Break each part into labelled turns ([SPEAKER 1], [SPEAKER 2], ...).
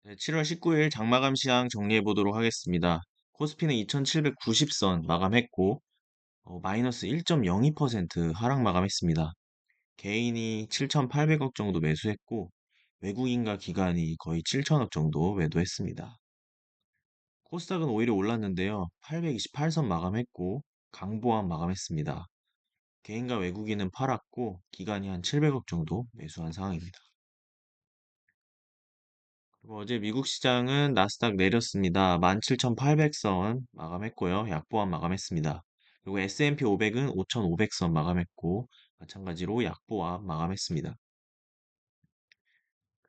[SPEAKER 1] 네, 7월 19일 장마감 시황 정리해 보도록 하겠습니다. 코스피는 2790선 마감했고, 마이너스 1.02% 하락 마감했습니다. 개인이 7,800억 정도 매수했고, 외국인과 기관이 거의 7천억 정도 매도했습니다. 코스닥은 오히려 올랐는데요. 828선 마감했고, 강보합 마감했습니다. 개인과 외국인은 팔았고, 기관이 한 700억 정도 매수한 상황입니다. 그리고 어제 미국 시장은 나스닥 내렸습니다. 17,800선 마감했고요. 약보합 마감했습니다. 그리고 S&P 500은 5,500선 마감했고 마찬가지로 약보합 마감했습니다.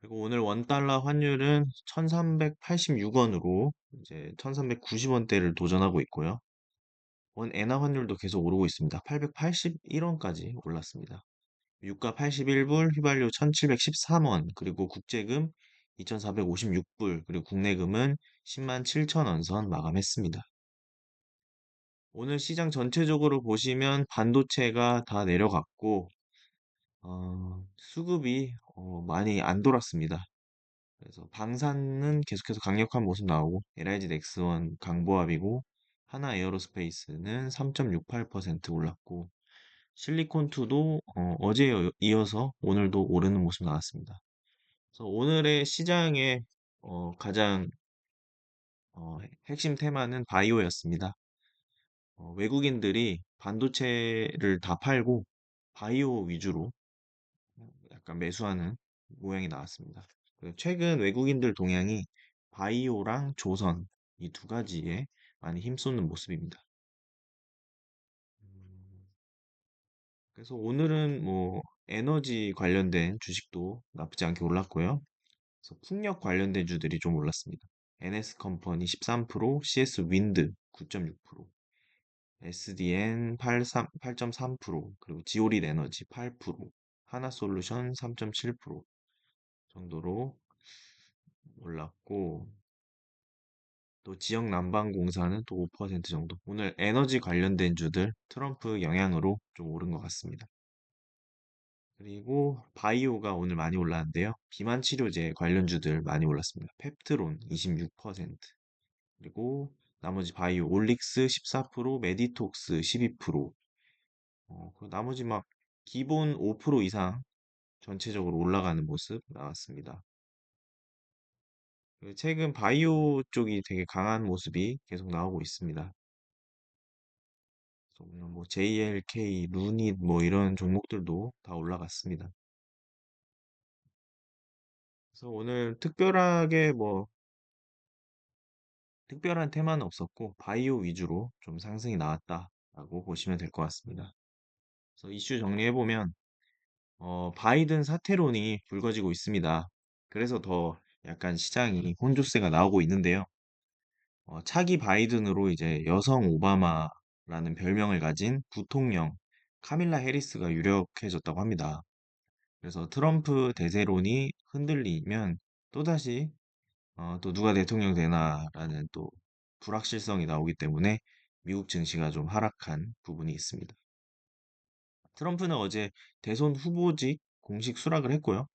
[SPEAKER 1] 그리고 오늘 원달러 환율은 1,386원으로 이제 1,390원대를 도전하고 있고요. 원 엔화 환율도 계속 오르고 있습니다. 881원까지 올랐습니다. 유가 81불, 휘발유 1713원, 그리고 국제금 2456불, 그리고 국내금은 10만 7천원 선 마감했습니다. 오늘 시장 전체적으로 보시면 반도체가 다 내려갔고, 수급이 많이 안 돌았습니다. 그래서 방산은 계속해서 강력한 모습 나오고, LIG 넥스원 강보합이고, 하나 에어로스페이스는 3.68% 올랐고, 실리콘2도 어제 이어서 오늘도 오르는 모습 나왔습니다. 그래서 오늘의 시장의 가장 핵심 테마는 바이오였습니다. 외국인들이 반도체를 다 팔고 바이오 위주로 약간 매수하는 모양이 나왔습니다. 최근 외국인들 동향이 바이오랑 조선 이 두 가지에 많이 힘쏟는 모습입니다. 음, 그래서 오늘은 뭐 에너지 관련된 주식도 나쁘지 않게 올랐고요. 그래서 풍력 관련된 주들이 좀 올랐습니다. NS 컴퍼니 13%, CS 윈드 9.6%, SDN 8.3%, 그리고 지오릿 에너지 8%, 하나솔루션 3.7% 정도로 올랐고, 또 지역 난방공사는 또 5% 정도. 오늘 에너지 관련된 주들 트럼프 영향으로 좀 오른 것 같습니다. 그리고 바이오가 오늘 많이 올랐는데요. 비만 치료제 관련주들 많이 올랐습니다. 펩트론 26%, 그리고 나머지 바이오 올릭스 14%, 메디톡스 12%, 그 나머지 막 기본 5% 이상 전체적으로 올라가는 모습 나왔습니다. 최근 바이오 쪽이 되게 강한 모습이 계속 나오고 있습니다. 그래서 오늘 뭐 JLK, 루닛 뭐 이런 종목들도 다 올라갔습니다. 그래서 오늘 특별하게 뭐 특별한 테마는 없었고 바이오 위주로 좀 상승이 나왔다라고 보시면 될 것 같습니다. 그래서 이슈 정리해보면 바이든 사퇴론이 불거지고 있습니다. 그래서 더 약간 시장이 혼조세가 나오고 있는데요. 차기 바이든으로 이제 여성 오바마라는 별명을 가진 부통령 카밀라 해리스가 유력해졌다고 합니다. 그래서 트럼프 대세론이 흔들리면 또다시 또 누가 대통령 되나라는 또 불확실성이 나오기 때문에 미국 증시가 좀 하락한 부분이 있습니다. 트럼프는 어제 대선 후보직 공식 수락을 했고요.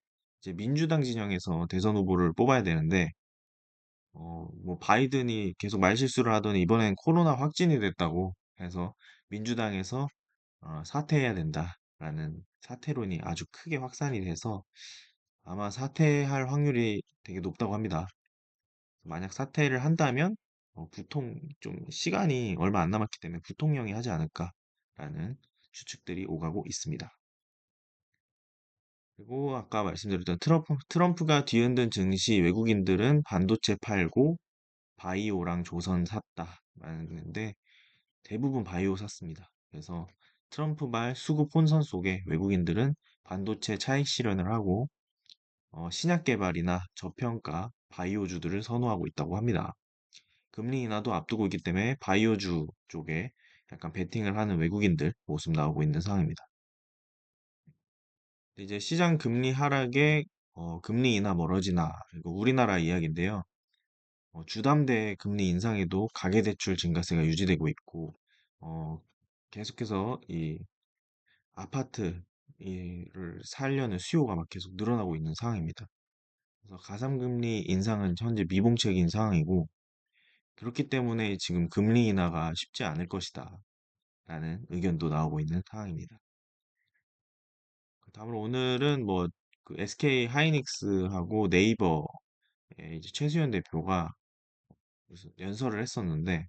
[SPEAKER 1] 이제 민주당 진영에서 대선 후보를 뽑아야 되는데, 뭐 바이든이 계속 말실수를 하더니 이번엔 코로나 확진이 됐다고 해서 민주당에서 사퇴해야 된다라는 사퇴론이 아주 크게 확산이 돼서 아마 사퇴할 확률이 되게 높다고 합니다. 만약 사퇴를 한다면 좀 시간이 얼마 안 남았기 때문에 부통령이 하지 않을까라는 추측들이 오가고 있습니다. 그리고 아까 말씀드렸던 트럼프가 뒤흔든 증시 외국인들은 반도체 팔고 바이오랑 조선 샀다 말했는데 대부분 바이오 샀습니다. 그래서 트럼프 말 수급 혼선 속에 외국인들은 반도체 차익 실현을 하고 신약 개발이나 저평가 바이오주들을 선호하고 있다고 합니다. 금리 인하도 앞두고 있기 때문에 바이오주 쪽에 약간 베팅을 하는 외국인들 모습 나오고 있는 상황입니다. 이제 시장 금리 하락에 금리 인하 멀어지나 이거 우리나라 이야기인데요. 주담대 금리 인상에도 가계대출 증가세가 유지되고 있고 어, 계속해서 이 아파트 를 살려는 수요가 막 계속 늘어나고 있는 상황입니다. 그래서 가상금리 인상은 현재 미봉책인 상황이고 그렇기 때문에 지금 금리 인하가 쉽지 않을 것이다 라는 의견도 나오고 있는 상황입니다. 다음으로 오늘은 뭐 그 SK 하이닉스하고 네이버의 이제 최수현 대표가 무슨 연설을 했었는데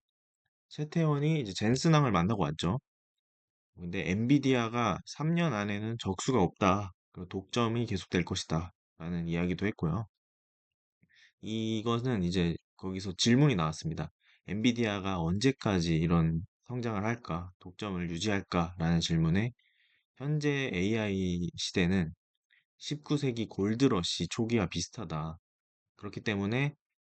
[SPEAKER 1] 최태원이 이제 젠슨왕을 만나고 왔죠. 근데 엔비디아가 3년 안에는 적수가 없다. 그리고 독점이 계속될 것이다. 라는 이야기도 했고요. 이것은 이제 거기서 질문이 나왔습니다. 엔비디아가 언제까지 이런 성장을 할까? 독점을 유지할까? 라는 질문에 현재 AI 시대는 19세기 골드러시 초기와 비슷하다. 그렇기 때문에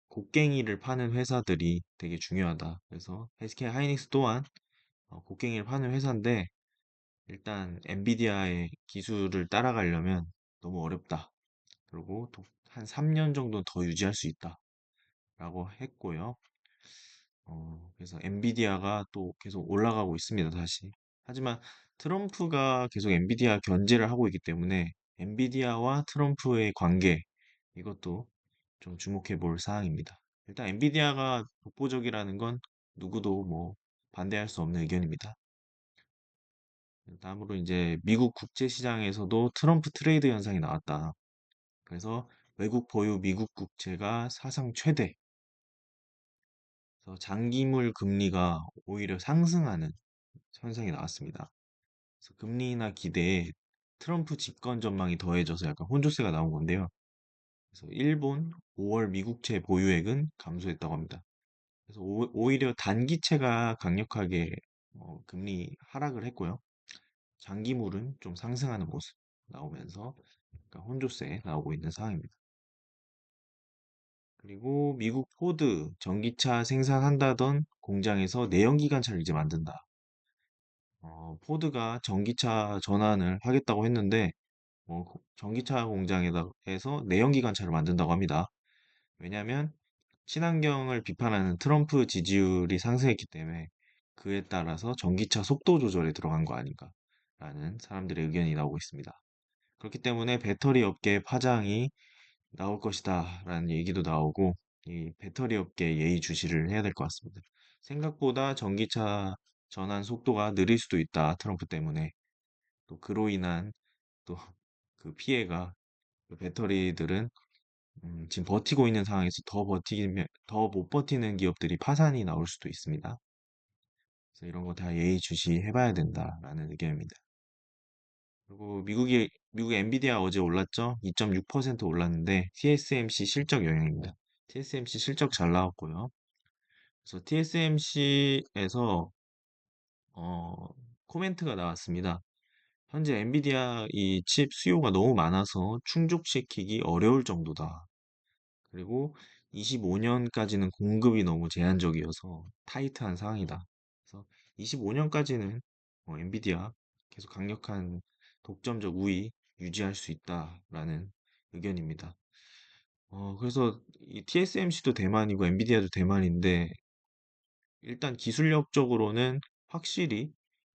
[SPEAKER 1] 곡괭이를 파는 회사들이 되게 중요하다. 그래서 SK 하이닉스 또한 곡괭이를 파는 회사인데 일단 엔비디아의 기술을 따라가려면 너무 어렵다. 그리고 한 3년 정도 더 유지할 수 있다라고 했고요. 그래서 엔비디아가 또 계속 올라가고 있습니다, 다시. 하지만 트럼프가 계속 엔비디아 견제를 하고 있기 때문에 엔비디아와 트럼프의 관계, 이것도 좀 주목해 볼 사항입니다. 일단 엔비디아가 독보적이라는 건 누구도 뭐 반대할 수 없는 의견입니다. 다음으로 이제 미국 국제 시장에서도 트럼프 트레이드 현상이 나왔다. 그래서 외국 보유 미국 국채가 사상 최대. 그래서 장기물 금리가 오히려 상승하는 현상이 나왔습니다. 그래서 금리 인하 기대에 트럼프 집권 전망이 더해져서 약간 혼조세가 나온 건데요. 그래서 일본 5월 미국채 보유액은 감소했다고 합니다. 그래서 오히려 단기채가 강력하게 금리 하락을 했고요. 장기물은 좀 상승하는 모습 나오면서 약간 혼조세 나오고 있는 상황입니다. 그리고 미국 포드 전기차 생산한다던 공장에서 내연기관차를 이제 만든다. 포드가 전기차 전환을 하겠다고 했는데 전기차 공장에서 내연기관차를 만든다고 합니다. 왜냐하면 친환경을 비판하는 트럼프 지지율이 상승했기 때문에 그에 따라서 전기차 속도 조절에 들어간 거 아닌가라는 사람들의 의견이 나오고 있습니다. 그렇기 때문에 배터리 업계의 파장이 나올 것이다라는 얘기도 나오고 이 배터리 업계에 예의주시를 해야 될 것 같습니다. 생각보다 전기차 전환 속도가 느릴 수도 있다. 트럼프 때문에 또 그로 인한 또 그 피해가 그 배터리들은 지금 버티고 있는 상황에서 더 버티면 더 못 버티는 기업들이 파산이 나올 수도 있습니다. 그래서 이런 거 다 예의주시해봐야 된다라는 의견입니다. 그리고 미국 엔비디아 어제 올랐죠? 2.6% 올랐는데 TSMC 실적 영향입니다. TSMC 실적 잘 나왔고요. 그래서 TSMC에서 코멘트가 나왔습니다. 현재 엔비디아 이 칩 수요가 너무 많아서 충족시키기 어려울 정도다. 그리고 25년까지는 공급이 너무 제한적이어서 타이트한 상황이다. 그래서 25년까지는 엔비디아 계속 강력한 독점적 우위 유지할 수 있다라는 의견입니다. 그래서 이 TSMC도 대만이고 엔비디아도 대만인데 일단 기술력적으로는 확실히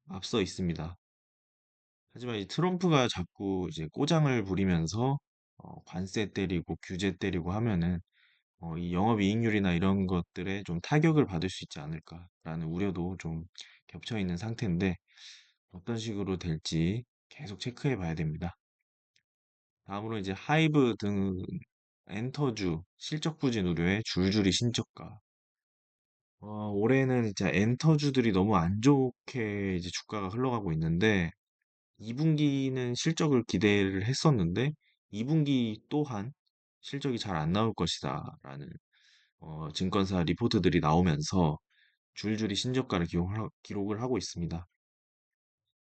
[SPEAKER 1] 앞서 있습니다. 하지만 이 트럼프가 자꾸 이제 꼬장을 부리면서 관세 때리고 규제 때리고 하면은 이 영업이익률이나 이런 것들에 좀 타격을 받을 수 있지 않을까라는 우려도 좀 겹쳐 있는 상태인데 어떤 식으로 될지 계속 체크해 봐야 됩니다. 다음으로 이제 하이브 등 엔터주 실적 부진 우려에 줄줄이 신저가. 올해는 진짜 엔터주들이 너무 안 좋게 이제 주가가 흘러가고 있는데 2분기는 실적을 기대를 했었는데 2분기 또한 실적이 잘 안 나올 것이다라는 증권사 리포트들이 나오면서 줄줄이 신저가를 기록을 하고 있습니다.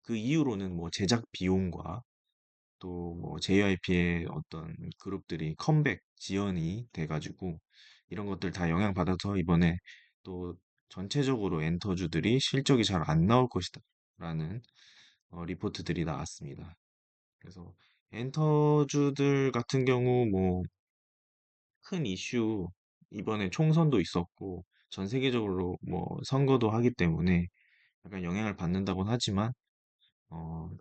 [SPEAKER 1] 그 이후로는 뭐 제작 비용과 또 뭐 JYP의 어떤 그룹들이 컴백 지연이 돼가지고 이런 것들 다 영향받아서 이번에 또 전체적으로 엔터주들이 실적이 잘 안 나올 것이다 라는 리포트들이 나왔습니다. 그래서 엔터주들 같은 경우 뭐 큰 이슈 이번에 총선도 있었고 전 세계적으로 뭐 선거도 하기 때문에 약간 영향을 받는다곤 하지만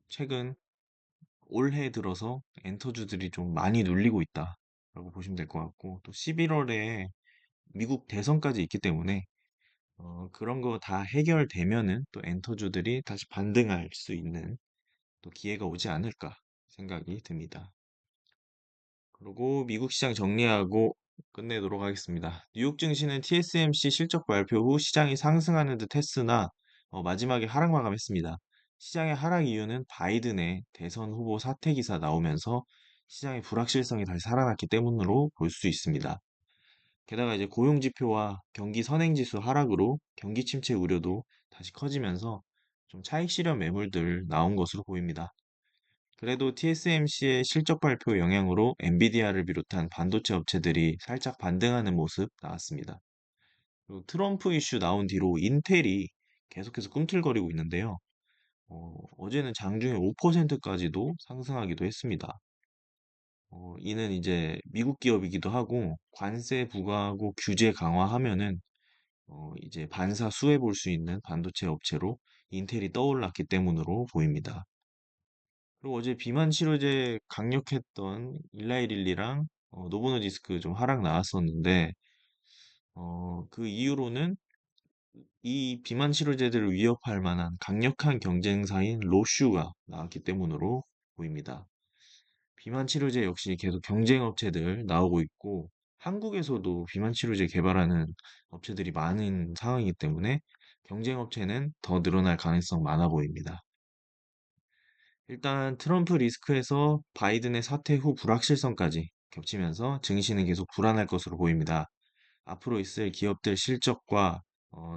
[SPEAKER 1] 최근 올해 들어서 엔터주들이 좀 많이 눌리고 있다. 보시면 될 것 같고, 또 11월에 미국 대선까지 있기 때문에 그런 거 다 해결되면은 또 엔터주들이 다시 반등할 수 있는 또 기회가 오지 않을까 생각이 듭니다. 그리고 미국 시장 정리하고 끝내도록 하겠습니다. 뉴욕 증시는 TSMC 실적 발표 후 시장이 상승하는 듯 했으나 마지막에 하락 마감했습니다. 시장의 하락 이유는 바이든의 대선 후보 사퇴 기사 나오면서 시장의 불확실성이 다시 살아났기 때문으로 볼 수 있습니다. 게다가 이제 고용 지표와 경기 선행 지수 하락으로 경기 침체 우려도 다시 커지면서 좀 차익 실현 매물들 나온 것으로 보입니다. 그래도 TSMC의 실적 발표 영향으로 엔비디아를 비롯한 반도체 업체들이 살짝 반등하는 모습 나왔습니다. 그리고 트럼프 이슈 나온 뒤로 인텔이 계속해서 꿈틀거리고 있는데요. 어제는 장중에 5%까지도 상승하기도 했습니다. 이는 이제 미국 기업이기도 하고 관세 부과하고 규제 강화하면은 이제 반사 수혜 볼 수 있는 반도체 업체로 인텔이 떠올랐기 때문으로 보입니다. 그리고 어제 비만 치료제 강력했던 일라이릴리랑 노보노디스크 좀 하락 나왔었는데 그 이후로는 이 비만 치료제들을 위협할 만한 강력한 경쟁사인 로슈가 나왔기 때문으로 보입니다. 비만 치료제 역시 계속 경쟁 업체들 나오고 있고 한국에서도 비만 치료제 개발하는 업체들이 많은 상황이기 때문에 경쟁 업체는 더 늘어날 가능성 많아 보입니다. 일단 트럼프 리스크에서 바이든의 사퇴 후 불확실성까지 겹치면서 증시는 계속 불안할 것으로 보입니다. 앞으로 있을 기업들 실적과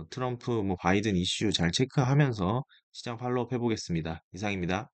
[SPEAKER 1] 트럼프 바이든 이슈 잘 체크하면서 시장 팔로우 해보겠습니다. 이상입니다.